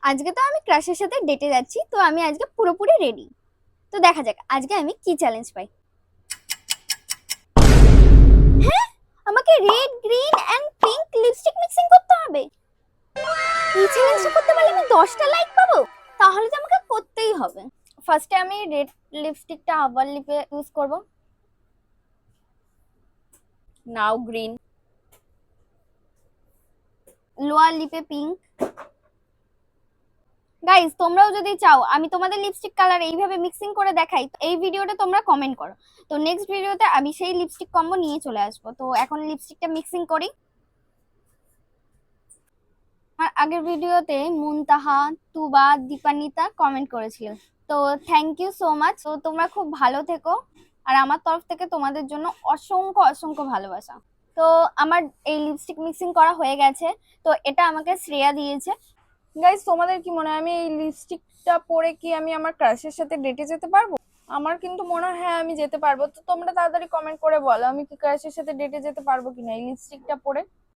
আজকে তো আমি ক্রাশের সাথে ডেটে যাচ্ছি, তো আমি আজকে পুরোপুরি রেডি। তো দেখা যাক আজকে আমি কি চ্যালেঞ্জ পাই। হ্যাঁ, আমাকে red, green and pink lipstick mixing করতে হবে। এই চ্যালেঞ্জটা করতে পারলে আমি 10টা লাইক পাবো। তাহলে তো আমাকে করতেই হবে। ফার্স্টে আমি রেড লিপস্টিকটা আবার লিপে ইউজ করব। নাও গ্রিন, লোয়ার লিপে পিঙ্ক। গাইস, তোমরাও যদি চাও আমি তোমাদের লিপস্টিক কালার এইভাবে মিক্সিং করে দেখাই, এই ভিডিওটা তোমরা কমেন্ট করো। তো নেক্সট ভিডিওতে আমি সেই লিপস্টিক কম্বো নিয়ে চলে আসবো। তো এখন লিপস্টিকটা মিক্সিং করি। আর আগের ভিডিওতে মুনতাহা, তুবা, দীপানিতা কমেন্ট করেছিল। তো থ্যাংক ইউ সো মাচ। তো তোমরা খুব ভালো থেকো, আর আমার তরফ থেকে তোমাদের জন্য অসংখ্য অসংখ্য ভালোবাসা। তো আমার এই লিপস্টিক মিক্সিং করা হয়ে গেছে। তো এটা আমাকে শ্রেয়া দিয়েছে। গাইস, তোমাদের কি মনে হয় আমি এই লিপস্টিকটা পরে কি আমি আমার ক্রাশের সাথে ডেটে যেতে পারবো? আমার কিন্তু মনে হয় হ্যাঁ আমি যেতে পারবো। তো তোমরা তাড়াতাড়ি কমেন্ট করে বলো আমি কি ক্রাশের সাথে ডেটে যেতে পারবো কিনা এই লিপস্টিকটা পরে।